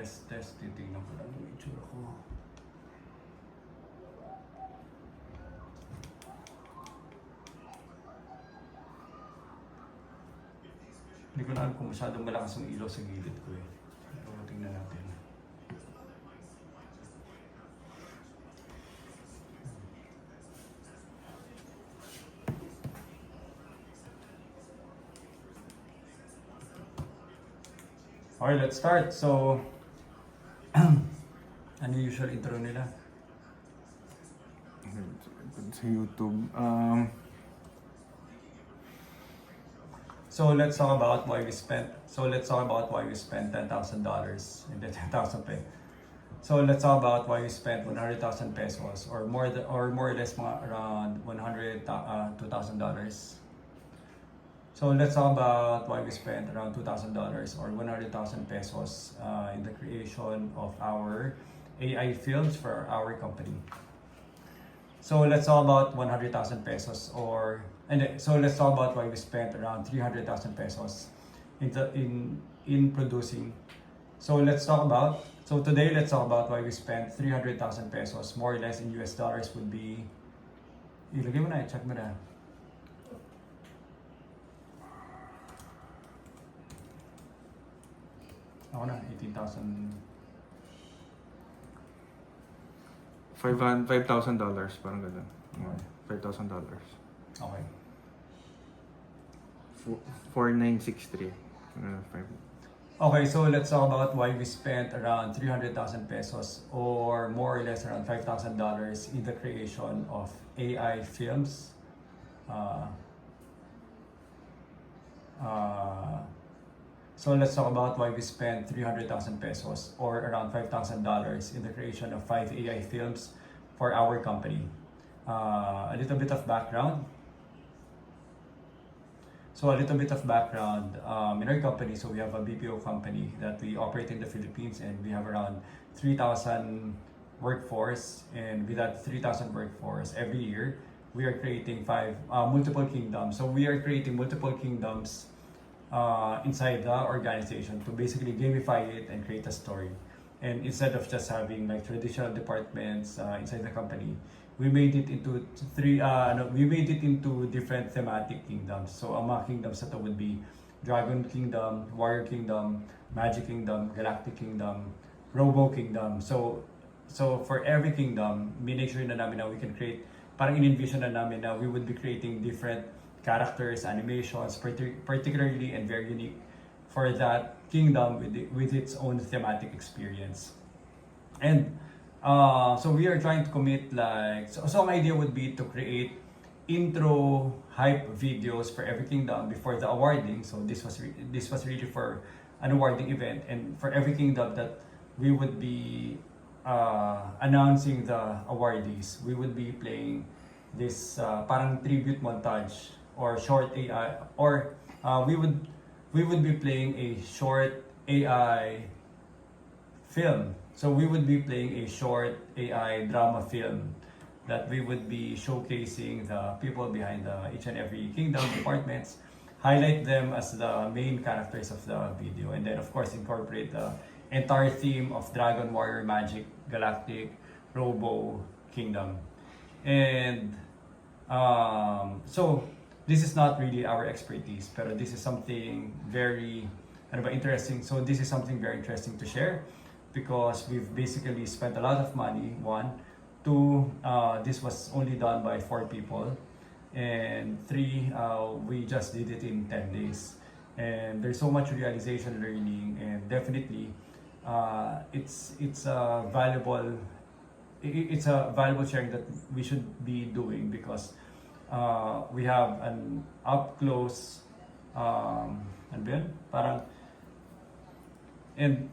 Test. Titignan ko lang yung itsura ko. Hindi ko na alam kung masyadong malakas yung ilaw sa gilid ko eh. Pero tingnan natin. Okay, let's start. So, ano yung usual intro nila? Sa YouTube. So let's talk about why we spent $10,000 and then 10,000 pesos. So let's talk about why we spent 100,000 pesos or more or less mga around $2,000. So let's talk about why we spent around $2,000 or 100,000 pesos in the creation of our AI films for our company. So let's talk about 100,000 pesos so let's talk about why we spent around 300,000 pesos in producing. So today let's talk about why we spent 300,000 pesos, more or less in US dollars would be, ilagay mo na, check mo na. Ako na, 18,000. $5,000, parang gano'n. $5,000. Okay. 4,963. Okay, so let's talk about why we spent around 300,000 pesos or more or less around $5,000 in the creation of AI films. So let's talk about why we spent 300,000 pesos or around $5,000 in the creation of 5 AI films for our company. A little bit of background. So a little bit of background in our company. So we have a BPO company that we operate in the Philippines, and we have around 3,000 workforce. And with that 3,000 workforce, every year we are creating multiple kingdoms. So we are creating multiple kingdoms inside the organization to basically gamify it and create a story. And instead of just having like traditional departments inside the company, we made it into different thematic kingdoms. So ang mga kingdoms na to would be Dragon Kingdom, Warrior Kingdom, Magic Kingdom, Galactic Kingdom, Robo Kingdom. So for every kingdom, make sure na namin na we can create, parang in-envision na namin na we would be creating different characters, animations, particularly and very unique for that kingdom with its own thematic experience. And so we are trying to commit so an idea would be to create intro hype videos for every kingdom before the awarding. So this was really for an awarding event, and for every kingdom that we would be announcing the awardees, we would be playing this parang tribute montage or short AI, or we would be playing a short AI film. So we would be playing a short AI drama film that we would be showcasing the people behind each and every kingdom departments, highlight them as the main characters of the video, and then of course incorporate the entire theme of Dragon, Warrior, Magic, Galactic, Robo Kingdom. And so this is not really our expertise, but this is something very interesting. So this is something very interesting to share, because we've basically spent a lot of money. This was only done by 4 people, and 3, we just did it in 10 days. And there's so much realization, learning, and definitely it's a valuable sharing that we should be doing, because we have an up close parang. And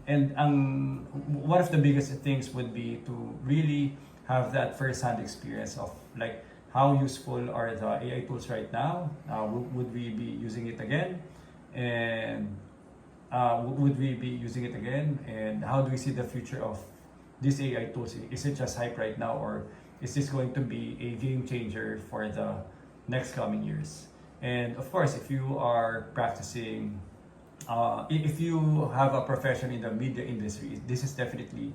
one of the biggest things would be to really have that first-hand experience of like how useful are the AI tools right now. Would we be using it again? And would we be using it again? And how do we see the future of these AI tools? Is it just hype right now, or is this going to be a game changer for the next coming years? And of course, if you are practicing if you have a profession in the media industry, this is definitely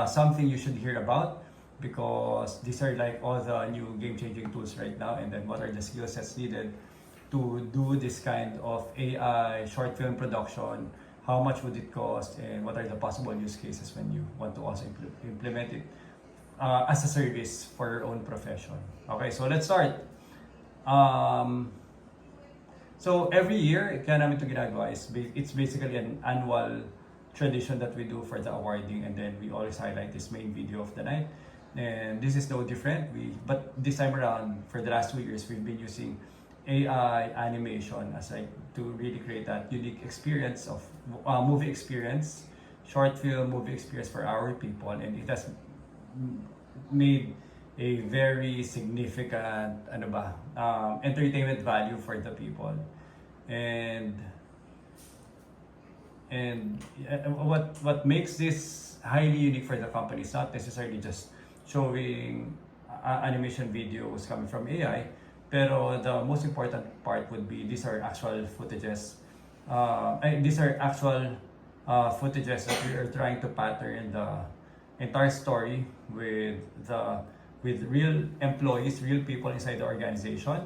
something you should hear about, because these are like all the new game-changing tools right now. And then what are the skill sets needed to do this kind of AI short film production? How much would it cost, and what are the possible use cases when you want to also implement it as a service for your own profession? Okay, so let's start. So every year, kaya namin ito ginagawa is it's basically an annual tradition that we do for the awarding, and then we always highlight this main video of the night. And this is no different. But this time around, for the last 2 years, we've been using AI animation as like to really create that unique experience of movie experience, short film movie experience for our people, and it has made a very significant entertainment value for the people. And what makes this highly unique for the company is not necessarily just showing animation videos coming from AI, pero the most important part would be these are actual footages. These are actual footages that we are trying to pattern the entire story with real employees, real people inside the organization,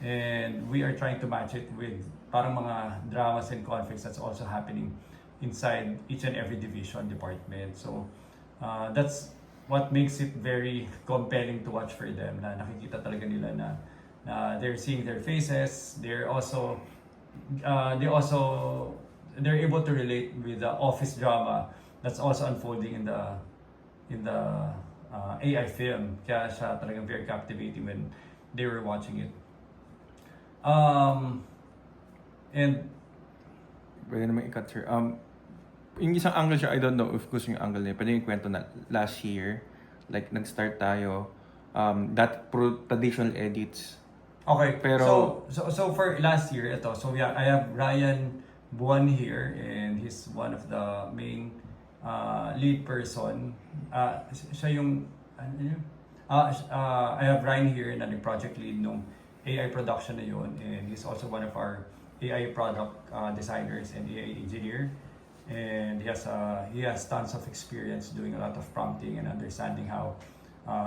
and we are trying to match it with parang mga dramas and conflicts that's also happening inside each and every division department. So that's what makes it very compelling to watch for them, na nakikita talaga nila na they're seeing their faces. They're able to relate with the office drama that's also unfolding in the AI film. Kaya siya talagang very captivating when they were watching it. And Pwede naman i-cut, sir. Yung isang angle, sir, I don't know if gusto yung angle niya. Pwede yung kwento na last year, like nag-start tayo, that traditional edits. okay, Pero- so for last year, so yeah, I have Ryan Buwan here, and he's one of the main lead person. Siya yung I have Ryan here na yung project lead nung AI production na yun, and he's also one of our AI product designers and AI engineer, and he has tons of experience doing a lot of prompting and understanding how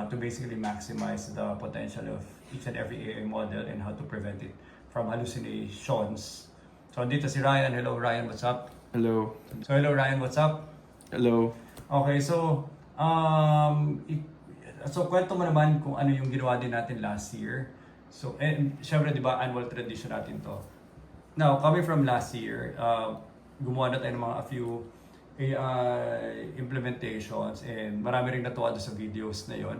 to basically maximize the potential of each and every AI model and how to prevent it from hallucinations. So dito si Ryan. Hello Ryan, what's up? Hello. So hello Ryan, what's up? Hello. Okay, so so kwento mo naman kung ano yung ginawa din natin last year. So, and syempre, di ba, annual tradition natin to. Now, coming from last year, gumawa na tayo ng a few AI implementations, and marami rin natuwa doon sa videos na yon,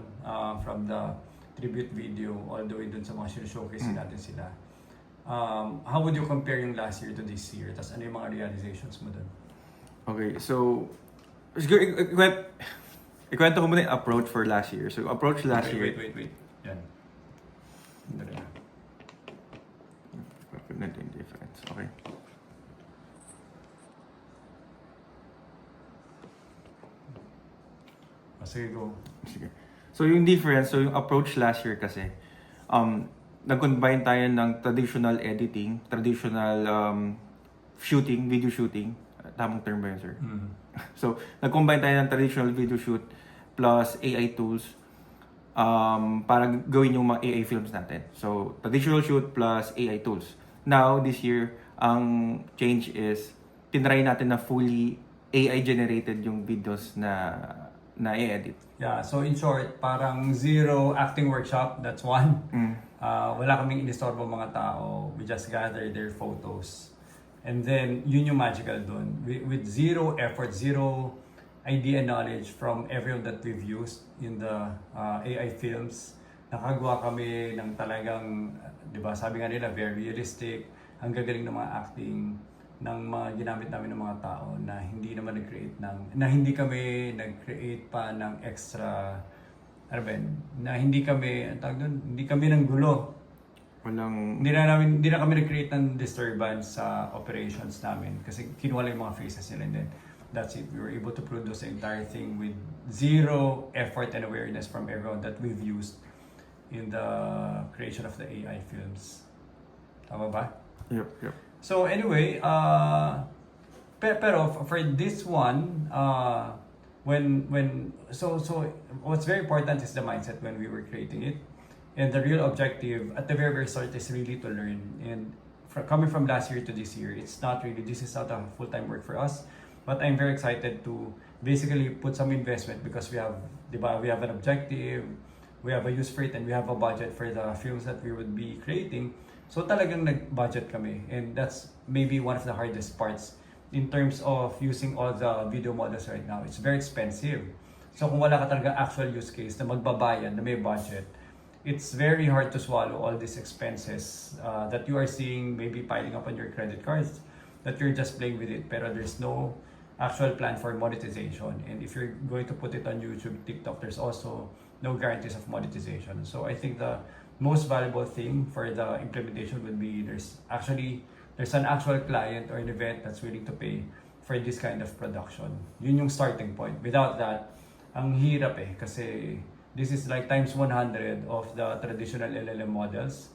from the tribute video all the way dun sa mga showcase natin sila. How would you compare yung last year to this year? Tapos ano yung mga realizations mo dun? Okay, so siguro ikwento ko muna yung approach for last year. So approach last year. Wait. Yan. Difference. Okay. Sige, go. Sige. So yung difference, so yung approach last year kasi, nag-combine tayo ng traditional editing, traditional shooting, video shooting. Tamang term ba yun, sir? So, nag-combine tayo ng traditional video shoot plus AI tools para gawin yung mga AI films natin. So, traditional shoot plus AI tools. Now, this year, ang change is, tinry natin na fully AI-generated yung videos na i-edit. Yeah, so in short, parang zero acting workshop, that's one. Wala kaming inistorbo mga tao. We just gather their photos. And then, yun yung magical dun. With zero effort, zero idea and knowledge from everyone that we've used in the AI films, nakagawa kami ng talagang, di ba, sabi nga nila, very realistic, ang gagaling ng mga acting, ng mga ginamit namin ng mga tao na hindi naman hindi kami nag-create pa ng extra, ano ba yun, na hindi kami ng gulo. Hindi na kami nag-create ng disturbance sa operations namin kasi kinuha lang yung mga faces nila, and then that's it. We were able to produce the entire thing with zero effort and awareness from everyone that we've used in the creation of the AI films. Tama ba? Yep. So anyway, pero for this one, so what's very important is the mindset when we were creating it, and the real objective at the very start is really to learn. And coming from last year to this year, it's not really, this is not a full-time work for us, but I'm very excited to basically put some investment because we have, diba, we have an objective, we have a use for it, and we have a budget for the films that we would be creating. So talagang nag-budget kami, and that's maybe one of the hardest parts in terms of using all the video models right now. It's very expensive. So kung wala ka talaga actual use case na magbabayad, na may budget, it's very hard to swallow all these expenses that you are seeing maybe piling up on your credit cards, that you're just playing with it, pero there's no actual plan for monetization. And if you're going to put it on YouTube, TikTok, there's also no guarantees of monetization. So I think the most valuable thing for the implementation would be there's an actual client or an event that's willing to pay for this kind of production. Yun yung starting point. Without that, ang hirap kasi this is like times 100 of the traditional LLM models.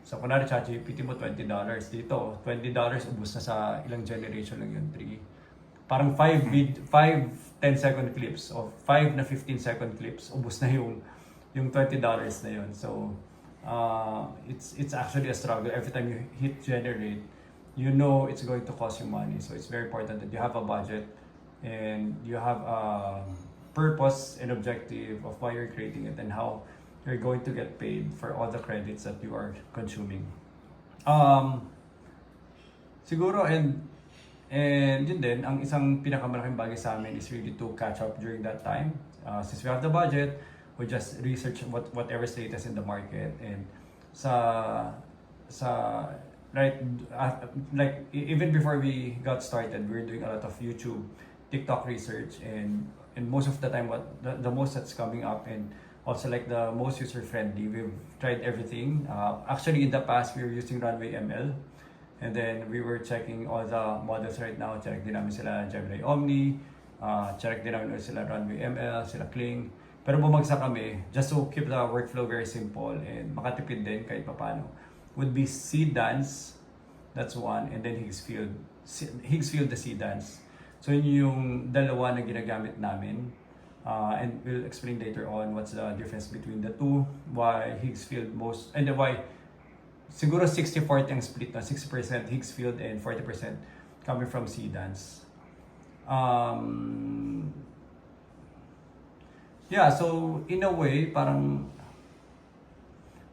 So kunwari ChatGPT mo $20, dito $20 ubos na sa ilang generation lang yun, 3. Parang 5 10-second clips o 5 na 15-second clips, ubos na yung $20 na yun. So it's actually a struggle. Every time you hit generate, you know it's going to cost you money. So it's very important that you have a budget and you have a purpose and objective of why you're creating it and how you're going to get paid for all the credits that you are consuming. Siguro and yun din, ang isang pinakamalaking bagay sa amin is really to catch up during that time. Since we have the budget, we just research whatever's latest in the market, and like even before we got started, we were doing a lot of YouTube, TikTok research, and most of the time what the most that's coming up, and also like the most user friendly, we've tried everything. Actually in the past we were using Runway ML, and then we were checking all the models right now. Check din namin sila Gemini Omni, check din namin sila Runway ML, sila Kling. Pero bumagsak kami, just to keep the workflow very simple and makatipid din kahit papano, would be Seedance, that's one, and then Higgsfield the Seedance. So yun yung dalawa na ginagamit namin, and we'll explain later on what's the difference between the two, why Higgsfield most, and why siguro 60-40 ang split na, 60% Higgsfield and 40% coming from Seedance. Yeah, so in a way, parang,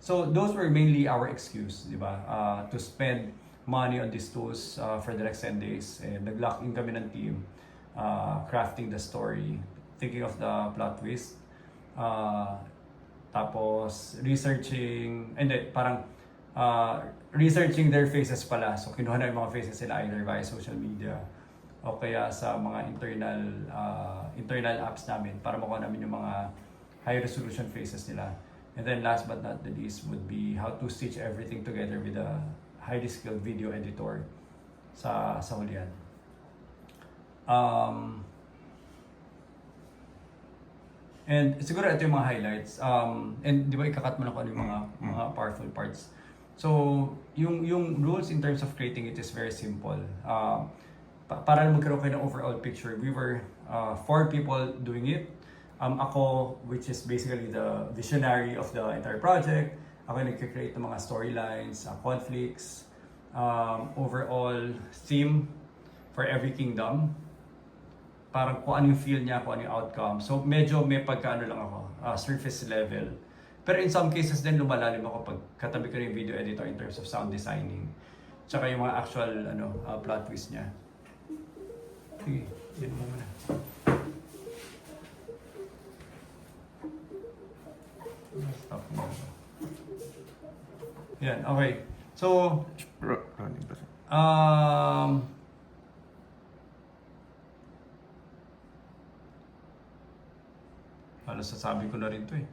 so those were mainly our excuse, di ba? To spend money on these tools for the next 10 days. And nag-lock in kami ng team, crafting the story, thinking of the plot twist, tapos researching, and then parang researching their faces pala. So kinuha na yung mga faces nila either via social media o kaya sa mga internal apps namin para makuha namin yung mga high resolution faces nila. And then last but not the least would be how to stitch everything together with a highly skilled video editor sa hulihan. And siguro ito yung mga highlights. And di ba ikakat mo na kung ano yung mga powerful parts. So yung rules in terms of creating it is very simple. Para magkaroon kayo ng overall picture, we were 4 people doing it. Ako, which is basically the visionary of the entire project. Ako yung nag-create ng mga storylines, conflicts, overall theme for every kingdom. Parang kung ano yung feel niya, kung ano yung outcome. So medyo may pagkaano lang ako, surface level. Pero in some cases din lumalalim ako pag katabi ko yung video editor in terms of sound designing. Tsaka yung mga actual plot twist niya. Sige, yan mo muna. Stop mo. Yan, okay. So, halos sasabi ko na rin to eh.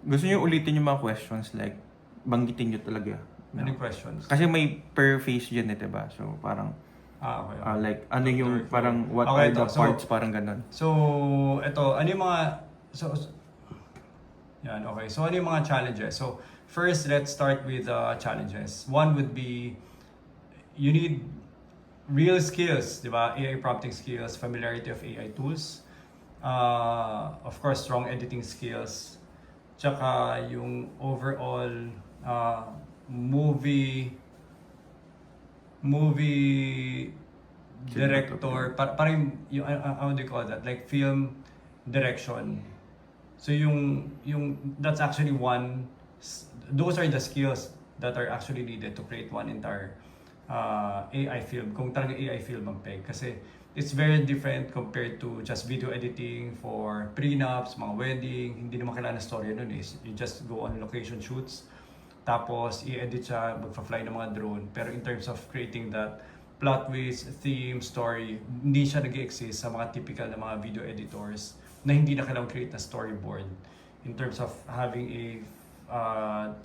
Gusto niyo ulitin yung mga questions, like banggitin niyo talaga. Any questions? Kasi may per face dyan eh, diba? So parang okay. like ano yung parang what okay, are the parts, parang ganun. So, ito, ano yung mga Yan, okay. So, ano yung mga challenges? So, first, let's start with challenges. One would be, you need real skills, di ba? AI prompting skills, familiarity of AI tools, of course, strong editing skills, tsaka yung overall uh, movie movie director, parang yung, how do you call that? Like film direction. So that's actually those are the skills that are actually needed to create one entire AI film. Kung talaga AI film ang peg. Kasi it's very different compared to just video editing for prenups, mga wedding. Hindi naman kailangan story nun eh. You just go on location shoots. Tapos i-edit siya, magpa-fly ng mga drone. Pero in terms of creating that plot twist, theme, story, hindi siya nag-exist sa mga typical na mga video editors na hindi na kailangan create na storyboard in terms of having a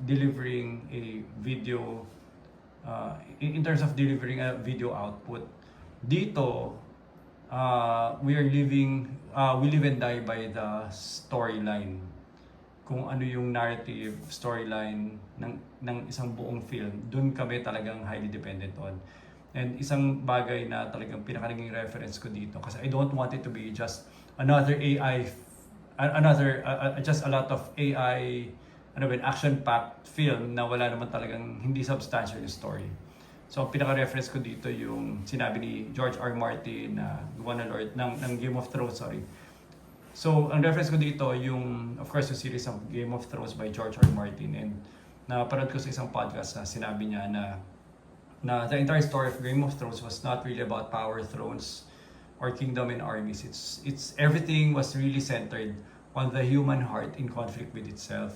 delivering a video in terms of delivering a video output. Dito, we live and die by the storyline. Kung ano yung narrative, storyline ng isang buong film, dun kami talagang highly dependent on. And isang bagay na talagang pinaka-naging reference ko dito, kasi I don't want it to be just another AI, just a lot of AI, action-packed film na wala naman talagang hindi substantial yung story. So, ang pinaka-reference ko dito yung sinabi ni George R. Martin na gawa ng Game of Thrones, sorry. So, ang reference ko dito yung, of course, yung series of Game of Thrones by George R. Martin. And napanood ko sa isang podcast na sinabi niya na the entire story of Game of Thrones was not really about power, thrones, or kingdom and armies. It's everything was really centered on the human heart in conflict with itself.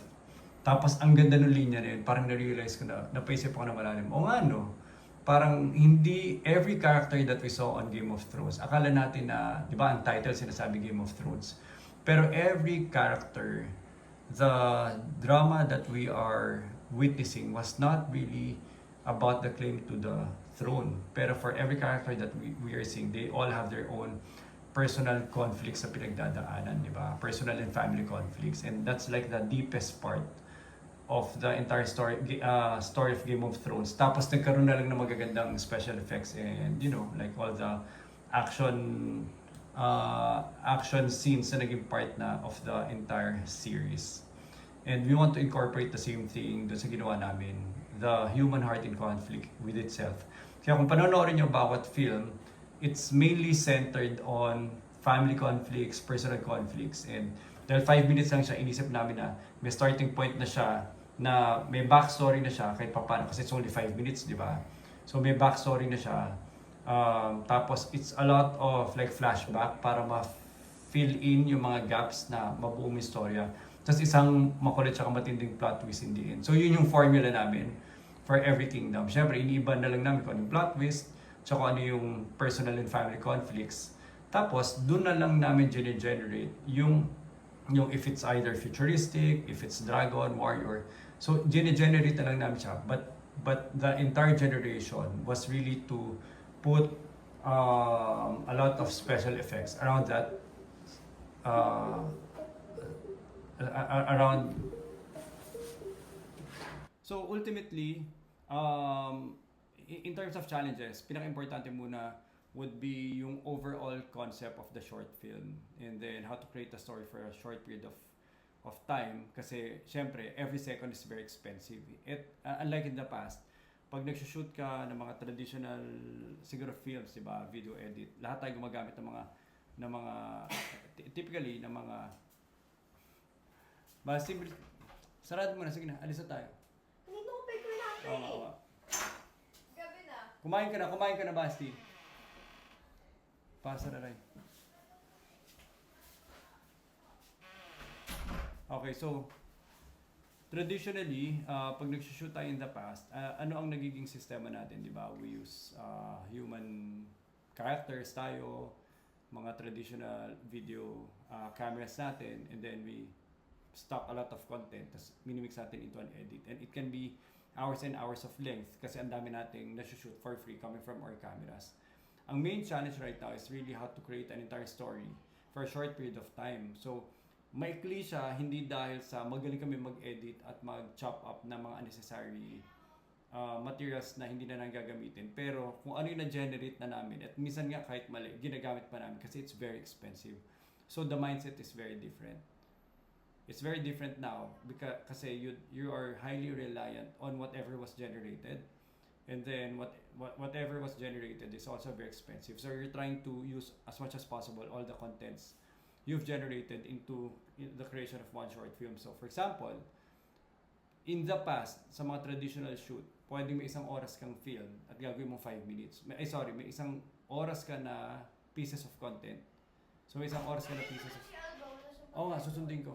Tapos, ang ganda ng linya na yun, parang na-realize ko napaisip ako na malalim, o nga no, parang hindi every character that we saw on Game of Thrones, akala natin na, di ba, ang title sinasabi Game of Thrones. Pero every character, the drama that we are witnessing was not really about the claim to the throne. Pero for every character that we are seeing, they all have their own personal conflicts sa pinagdadaanan, di ba? Personal and family conflicts. And that's like the deepest part of the entire story of Game of Thrones. Tapos nagkaroon na lang ng magagandang special effects and like all the action scenes na naging part na of the entire series. And we want to incorporate the same thing doon sa ginawa namin, the human heart in conflict with itself. Kaya kung panonoorin nyo bawat film, it's mainly centered on family conflicts, personal conflicts, and dahil 5 minutes lang siya, inisip namin na may starting point na siya, na may backstory na siya kahit paano, kasi it's only 5 minutes, di ba? So may backstory na siya. Tapos it's a lot of like flashback para ma-fill in yung mga gaps na mabuong istorya. Tapos isang makulit tsaka matinding plot twist in the end. So yun yung formula namin for every kingdom. Siyempre, iniiba na lang namin kung ano yung plot twist, tsaka ano yung personal and family conflicts. Tapos, dun na lang namin generate yung if it's either futuristic, if it's dragon, warrior. So, generate na lang namin siya. But the entire generation was really to put a lot of special effects around that, around. So, ultimately, in terms of challenges, pinaka-importante muna would be yung overall concept of the short film, and then how to create a story for a short period of time, kasi syempre every second is very expensive. Unlike in the past, pag nagsushoot ka ng mga traditional siguro films, di ba, video edit, lahat tayo gumagamit ng mga typically ng mga simple. Sarado mo na, sige na, alis na tayo. Hindi mo ko picture natin. Oo. Gabi na. Kumain ka na, Basti. Pasa na rin. Okay, so traditionally, pag nagsushoot tayo in the past, ano ang nagiging sistema natin, di ba? We use human characters tayo, mga traditional video cameras natin, and then we stock a lot of content, tapos minimix natin into an edit. And it can be hours and hours of length kasi ang dami nating nasushoot for free coming from our cameras. Ang main challenge right now is really how to create an entire story for a short period of time. So, maikli siya hindi dahil sa magaling kami mag-edit at mag-chop up ng mga unnecessary materials na hindi na nang gagamitin. Pero kung ano yung na-generate na namin, at minsan nga kahit mali, ginagamit pa namin kasi it's very expensive. So the mindset is very different. It's very different now because kasi you are highly reliant on whatever was generated. And then whatever was generated is also very expensive. So you're trying to use as much as possible all the contents you've generated into the creation of one short film. So for example, in the past, sa mga traditional shoot, pwedeng may isang oras kang film at gagawin mo 5 minutes. May isang oras ka na pieces of content. So may isang oras ka na pieces of... Si Alba, wala siyang Oo nga, susundin ko.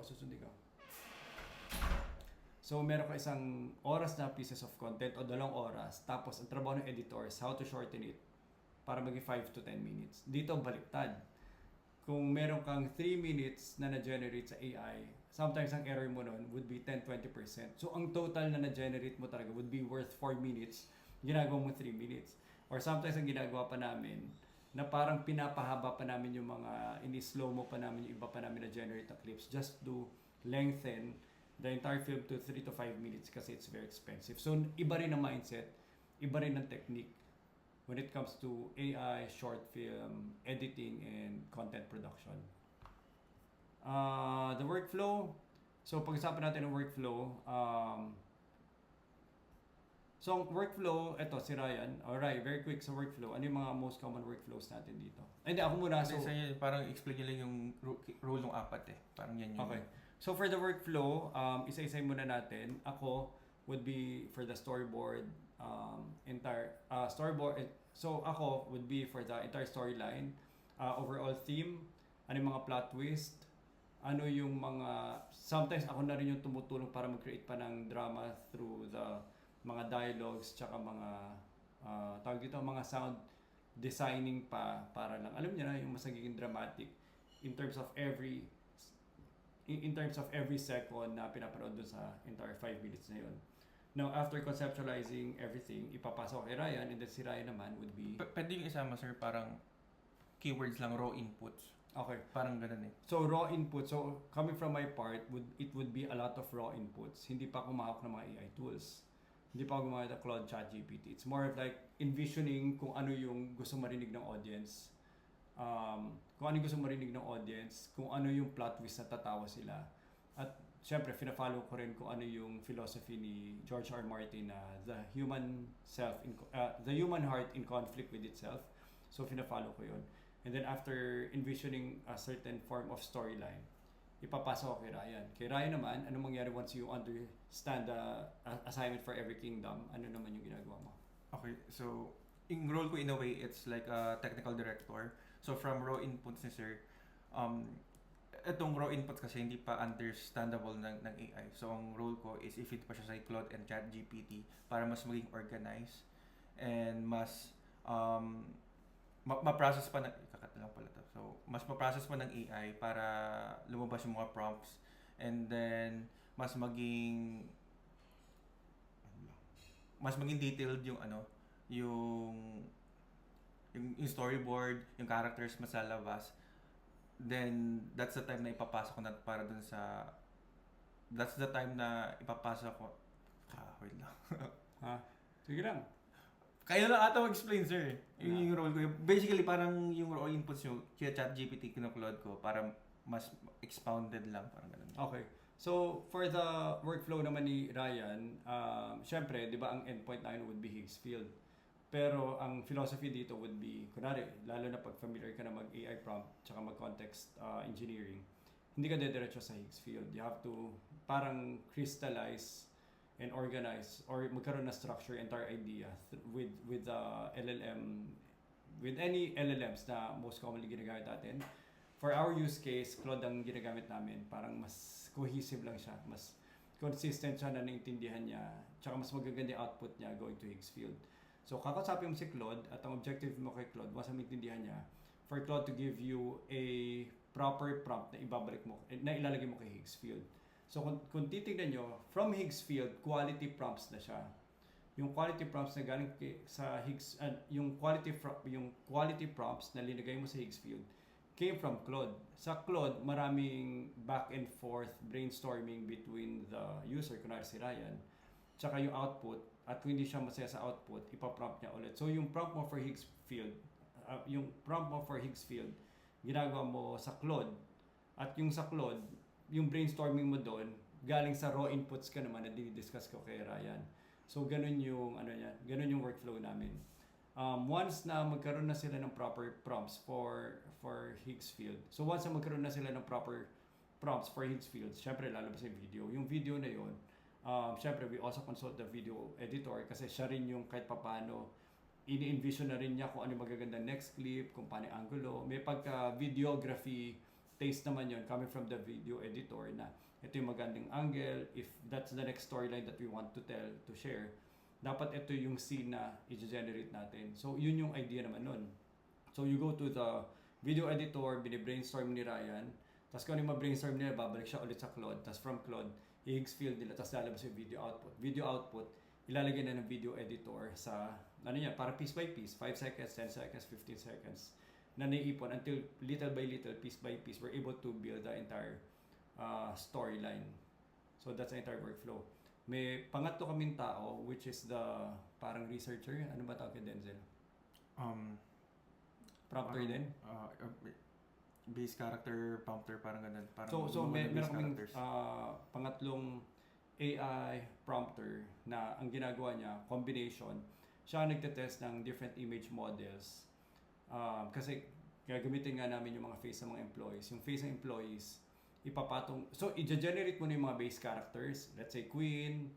So meron ka isang oras na pieces of content o 2 oras. Tapos ang trabaho ng editor is how to shorten it para maging 5 to 10 minutes. Dito baliktad. Kung meron kang 3 minutes na na-generate sa AI, sometimes ang error mo nun would be 10-20%. So ang total na na-generate mo talaga would be worth 4 minutes. Ginagawa mo 3 minutes. Or sometimes ang ginagawa pa namin, na parang pinapahaba pa namin yung mga, ini-slow mo pa namin yung iba pa namin na-generate na clips just to lengthen the entire film to 3 to 5 minutes kasi it's very expensive. So iba rin ang mindset, iba rin ang technique when it comes to AI, short film, editing, and content production. The workflow. So pag-usapan natin ng workflow. So workflow, eto si Ryan. Alright, very quick sa workflow. Ano yung mga most common workflows natin dito? Ay, hindi, ako muna. So, parang explain nyo lang yung role ng apat eh. Parang yan yung... okay. So for the workflow, isa-isay muna natin. Ako would be for the storyboard, storyboard. So ako would be for the entire storyline, overall theme, ano yung mga plot twist, ano yung mga, sometimes ako na rin yung tumutulong para mag-create pa ng drama through the mga dialogues, tsaka mga, tawag dito, mga sound designing pa, para lang, alam niyo na, yung mas nagiging dramatic in terms of every second na pinapanood doon sa entire 5 minutes na yun. Now, after conceptualizing everything, ipapasok kay Ryan, and then si Ryan naman would be... Pwede yung isama, sir, parang keywords lang, raw inputs. Okay. Parang ganun eh. So, raw input. So, coming from my part, it would be a lot of raw inputs. Hindi pa ako mahawak ng mga AI tools. Hindi pa ako gumamit ng Claude ChatGPT. It's more of like envisioning kung ano yung gusto marinig ng audience. Kung ano yung gusto marinig ng audience, kung ano yung plot twist na tatawa sila. At syempre, fina-follow ko rin kung ano yung philosophy ni George R. Martin na the human heart in conflict with itself. So, fina-follow ko yun. And then after envisioning a certain form of storyline, ipapasok ko kay Ryan. Kay Ryan naman, ano mangyari once you understand the assignment for every kingdom, ano naman yung ginagawa mo? Okay, so yung role ko in a way, it's like a technical director. So from raw inputs ni sir, itong raw inputs kasi hindi pa understandable ng AI. So ang role ko is i-feed pa siya sa Claude and ChatGPT para mas maging organized and mas ma-process pa ng lang pala to. So mas ma-process pa ng AI para lumabas yung mga prompts, and then mas maging detailed yung yung storyboard, yung characters mas lalabas. Then that's the time na ipapasok ko na para dun sa ko. Wait lang. Ha? Sige lang. Kaya lang ata mag-explain, sir. Yung role ko. Basically, parang yung raw inputs yung kaya ChatGPT kinuklod ko para mas expounded lang. Parang ganun. Okay. So, for the workflow naman ni Ryan, syempre, di ba ang endpoint namin would be Higgs field. Pero ang philosophy dito would be, kunwari, lalo na pag familiar ka na mag-AI prompt tsaka mag-context engineering, hindi ka dediretso sa Higgs field. You have to parang crystallize and organize or magkaroon na structure entire idea with the LLM, with any LLMs na most commonly ginagamit natin. For our use case, Claude ang ginagamit namin, parang mas cohesive lang siya, mas consistent siya na naintindihan niya, tsaka mas magaganda yung output niya going to Higgs field. So kakausapin mo si Claude at ang objective mo kay Claude, once maintindihan niya, for Claude to give you a proper prompt na ibabalik mo, na ilalagay mo kay Higgs field. So kung titignan nyo, from Higgs field, quality prompts na siya. Yung quality prompts na galing sa Higgs, yung quality prompts na linagay mo sa Higgs field came from Claude. Sa Claude, maraming back and forth brainstorming between the user, kunwari si Ryan, tsaka yung output, at kung hindi siya masaya sa output, ipaprompt niya ulit. So yung prompt mo for Higgs field, ginagawa mo sa Claude, at yung sa Claude, yung brainstorming mo doon, galing sa raw inputs ka naman na dinidiscuss ko kay Ryan. So ganun yung ganun yung workflow namin. Once na magkaroon na sila ng proper prompts for Higgs field. So once na magkaroon na sila ng proper prompts for Higgs field, syempre lalabas yung video. Yung video na yon, syempre we also consult the video editor kasi siya rin yung kahit papano ini-envision na rin niya kung ano yung magaganda next clip, kung paano yung angulo. May pagka videography taste naman yon coming from the video editor na ito yung magandang angle, if that's the next storyline that we want to tell, to share, dapat ito yung scene na i-generate natin. So yun yung idea naman nun. So you go to the video editor, bini-brainstorm ni Ryan, tapos kung ano yung ma-brainstorm nila, babalik siya ulit sa Claude, tapos from Claude, i-Higgs field nila, tapos lalabas yung video output. Video output, ilalagay na ng video editor sa, para piece by piece, 5 seconds, 10 seconds, 15 seconds, na naiipon until little by little, piece by piece, we're able to build the entire storyline. So that's the entire workflow. May pangatlo kaming tao, which is the parang researcher. Ano ba tawag kay Denzel? Prompter din? Base character, prompter, parang ganun. Parang So meron base kaming characters. pangatlong AI prompter na ang ginagawa niya, combination. Siya ang nagtetest ng different image models. Kasi gagamitin nga namin yung mga face ng mga employees. Yung face ng employees, ipapatong, so i-generate mo na yung mga base characters, let's say queen,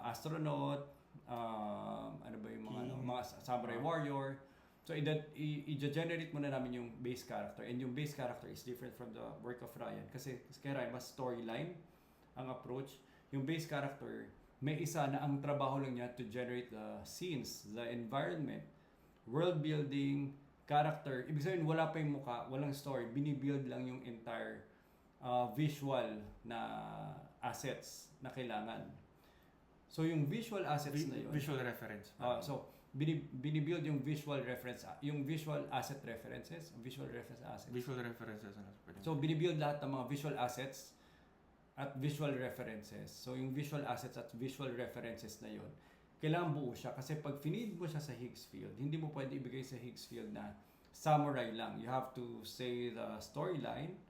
astronaut, ano ba yung mga samurai warrior. So i-generate mo na namin yung base character, and yung base character is different from the work of Ryan kasi kay Ryan mas storyline ang approach. Yung base character, may isa na ang trabaho lang niya to generate the scenes, the environment, world building, character. Ibig sabihin wala pa yung mukha, walang story, binibuild lang yung entire visual na assets na kailangan. So yung visual assets na yun, Visual reference. so binibuild yung visual reference, yung visual asset references, visual reference assets. Visual references. So binibuild lahat ng mga visual assets at visual references. So yung visual assets at visual references na yun, kailangan buo siya kasi pag finid mo siya sa Higgs field, hindi mo pwede ibigay sa Higgs field na samurai lang. You have to say the storyline,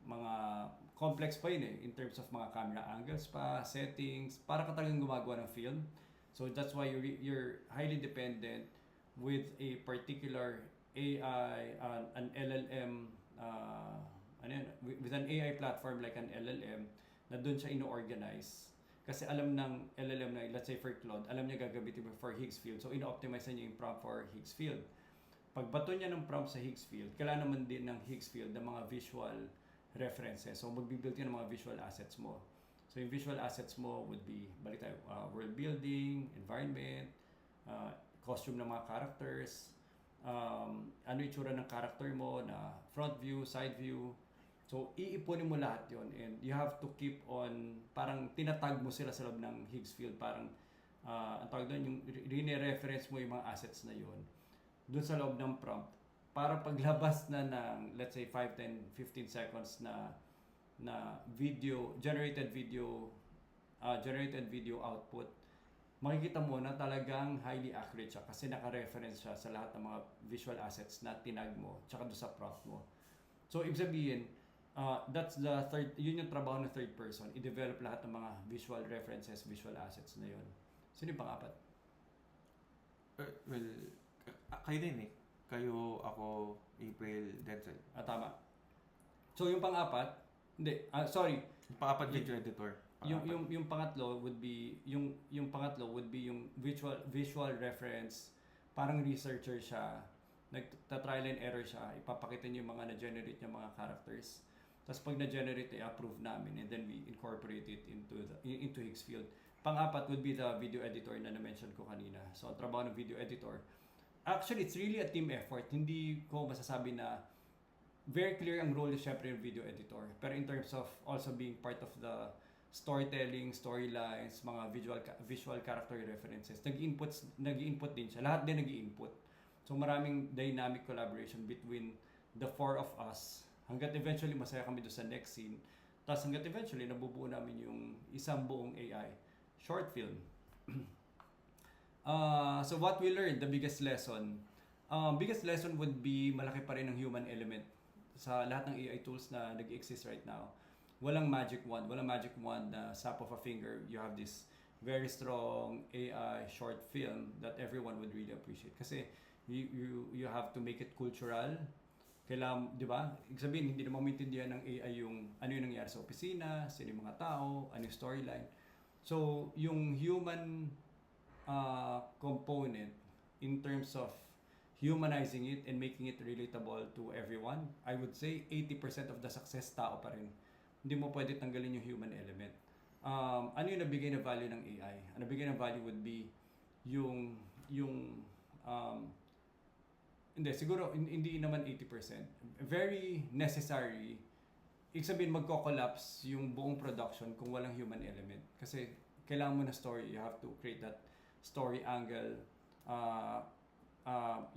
mga complex pa yun in terms of mga camera angles pa, settings, para ka talagang gumagawa ng film. So that's why you're highly dependent with a particular AI, an LLM, with an AI platform like an LLM, na doon siya ino-organize. Kasi alam ng LLM na, let's say for Claude, alam niya gagamitin mo for Higgs field. So ino-optimize niya yung prompt for Higgs field. Pagbato niya ng prompt sa Higgs field, kailangan naman din ng Higgs field ng mga visual references. So magbibuild yun ng mga visual assets mo. So yung visual assets mo would be, balik tayo, world building, environment, costume ng mga characters, ano itsura ng character mo na front view, side view. So iipunin mo lahat yon, and you have to keep on, parang tinatag mo sila sa loob ng Higgs field. Parang, ang tawag doon, yung rine-reference mo yung mga assets na yon doon sa loob ng prompt, para paglabas na ng, let's say, 5, 10, 15 seconds na video, generated video output, makikita mo na talagang highly accurate siya kasi naka-reference siya sa lahat ng mga visual assets na tinag mo, tsaka doon sa prompt mo. So, ibig sabihin, that's the third, yun yung trabaho ng third person, i-develop lahat ng mga visual references, visual assets na yun. Sino yung pang-apat? Well, kayo din eh. Kayo, ako, April, Denzel. Tama. So yung pang-apat, sorry. Pang-apat video editor. Yung pangatlo would be yung pangatlo would be yung visual reference. Parang researcher siya. Nagta-trial and error siya. Ipapakita niyo yung mga na-generate niya mga characters. Tapos pag na-generate, i-approve namin, and then we incorporate it into Higgs field. Pang-apat would be the video editor na na-mention ko kanina. So ang trabaho ng video editor, actually, it's really a team effort. Hindi ko masasabi na very clear ang role syempre ng video editor. Pero in terms of also being part of the storytelling, storylines, mga visual character references, nag-input din siya. Lahat din nag-input. So maraming dynamic collaboration between the four of us, hanggat eventually masaya kami doon sa next scene, tapos hanggat eventually nabubuo namin yung isang buong AI short film. So what we learned, the biggest lesson would be malaki pa rin ang human element sa lahat ng AI tools na nag-exist right now. Walang magic wand na snap of a finger, you have this very strong AI short film that everyone would really appreciate. Kasi you have to make it cultural. Kailangan, di ba? Ibig sabihin, hindi na maintindihan ng AI yung ano yung nangyari sa opisina, sino yung mga tao, ano yung storyline. So, yung human component in terms of humanizing it and making it relatable to everyone, I would say 80% of the success tao pa rin. Hindi mo pwede tanggalin yung human element. Ano yung nabigay na value ng AI? Ang nabigay na value would be yung hindi, siguro hindi naman 80%. Very necessary. Ibig sabihin magko-collapse yung buong production kung walang human element. Kasi kailangan mo na story. You have to create that story angle.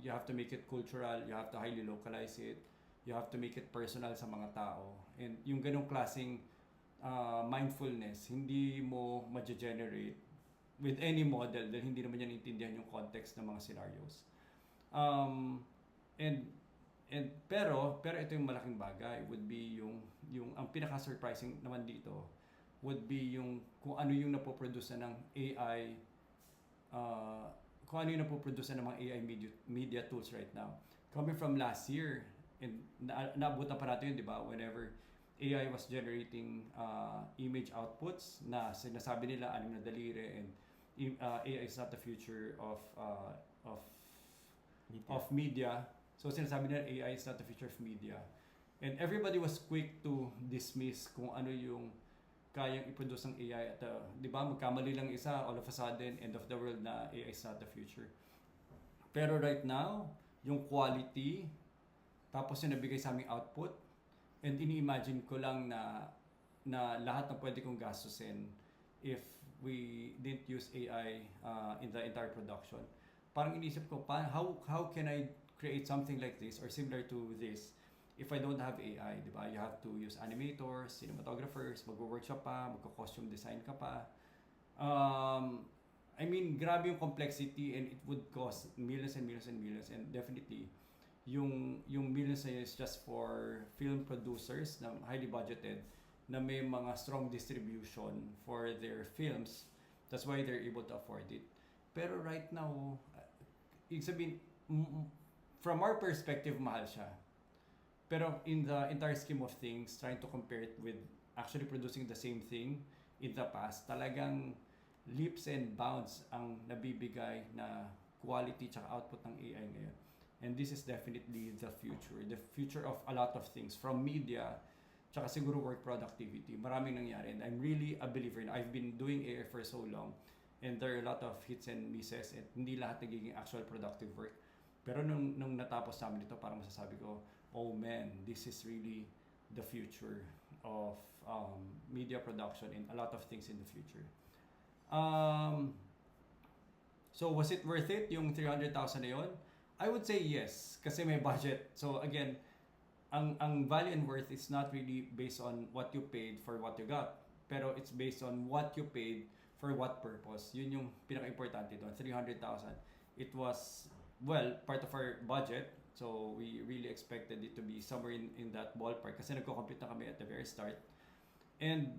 You have to make it cultural. You have to highly localize it. You have to make it personal sa mga tao. And yung ganong klaseng mindfulness, hindi mo ma-generate with any model dahil hindi naman yan intindihan yung context ng mga scenarios. Pero ito yung malaking bagay would be yung ang pinaka-surprising naman dito would be yung kung ano yung napoproduce ng AI kung ano yung napoproduce ng mga AI media tools right now. Coming from last year, and naabutan pa natin yun, di ba? Whenever AI was generating image outputs na sinasabi nila anim na daliri and AI is not the future of media. So sinasabi nila AI is not the future of media. And everybody was quick to dismiss kung ano yung kayang i-produce ng AI at di ba magkamali lang isa, all of a sudden end of the world na AI is not the future. Pero right now, yung quality tapos yung nabigay sa aming output, and ini-imagine ko lang na lahat ng pwede kong gastusin if we didn't use AI in the entire production. Parang inisip ko, how can I create something like this or similar to this if I don't have AI, di ba? You have to use animators, cinematographers, mag-workshop pa, magko-costume design ka pa. I mean, grabe yung complexity and it would cost millions and millions and millions, and definitely yung millions na yun is just for film producers na highly budgeted na may mga strong distribution for their films. That's why they're able to afford it. Pero right now, ibig sabihin, from our perspective, mahal siya. Pero in the entire scheme of things, trying to compare it with actually producing the same thing in the past, talagang leaps and bounds ang nabibigay na quality tsaka output ng AI ngayon. And this is definitely the future of a lot of things, from media, tsaka siguro work productivity. Maraming nangyari, and I'm really a believer na I've been doing AI for so long, and there are a lot of hits and misses, and hindi lahat nagiging actual productive work. Pero nung natapos namin ito, parang masasabi ko, oh man, this is really the future of media production and a lot of things in the future. So was it worth it, yung 300,000 na yun? I would say yes, kasi may budget. So again, ang value and worth is not really based on what you paid for what you got, pero it's based on what you paid for what purpose. Yun yung pinaka-importante doon, 300,000. It was, well, part of our budget, so we really expected it to be somewhere in that ballpark kasi nagko-compute na kami at the very start. And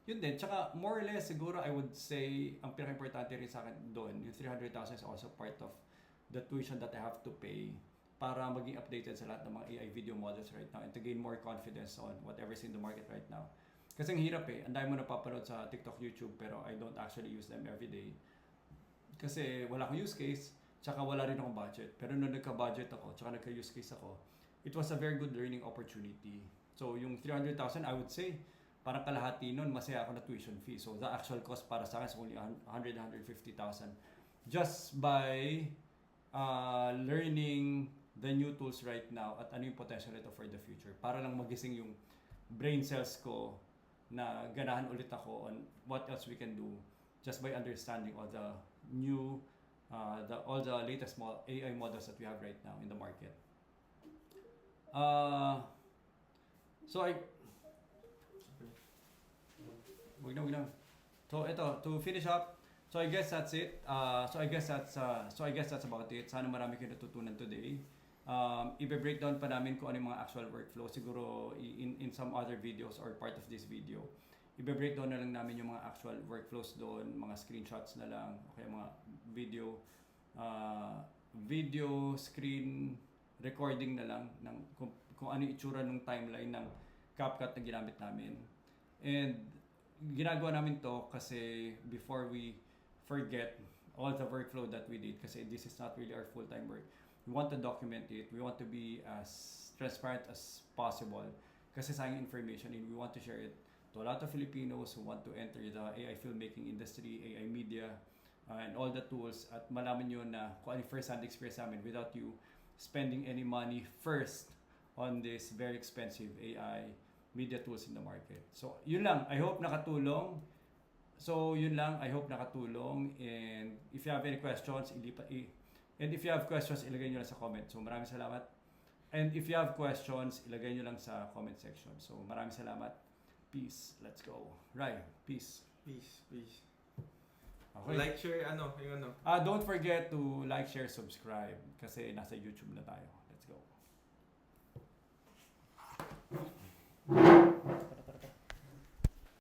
yun din, tsaka more or less siguro I would say ang pinaka-importante rin sa akin doon, yung 300,000 is also part of the tuition that I have to pay para maging updated sa lahat ng mga AI video models right now and to gain more confidence on whatever's in the market right now. Kasi ang hirap ang dami mo napapanood sa TikTok, YouTube, pero I don't actually use them every day. Kasi wala akong use case, tsaka wala rin akong budget. Pero nung nagka-budget ako, tsaka nagka-use case ako, it was a very good learning opportunity. So yung 300,000, I would say, parang kalahati nun, masaya ako na tuition fee. So the actual cost para sa akin is only 150,000. Just by learning the new tools right now at ano yung potential ito for the future. Para lang magising yung brain cells ko na ganahan ulit ako on what else we can do just by understanding all the new all the latest AI models that we have right now in the market. So wag na. So ito, to finish up, so I guess that's it. So I guess that's about it. Sana marami kayo natutunan today. Ibe-breakdown pa namin kung ano yung mga actual workflow. Siguro in some other videos or part of this video, ibe-breakdown na lang namin yung mga actual workflows doon, mga screenshots na lang, okay, mga video screen recording na lang ng kung ano yung itsura ng timeline ng CapCut na ginamit namin. And ginagawa namin to kasi before we forget all the workflow that we did, kasi this is not really our full-time work. We want to document it. We want to be as transparent as possible kasi sayang information, and we want to share it to a lot of Filipinos who want to enter the AI filmmaking industry, AI media, and all the tools, at malaman nyo na kung ano yung first-hand experience namin without you spending any money first on this very expensive AI media tools in the market. So, yun lang. I hope nakatulong. And if you have any questions, ilagay nyo lang sa comment. So, maraming salamat. And if you have questions, ilagay nyo lang sa comment section. So, maraming salamat. Peace. Let's go. Right. Peace. Peace. Okay. Like, share, yung Don't forget to like, share, subscribe kasi nasa YouTube na tayo. Let's go.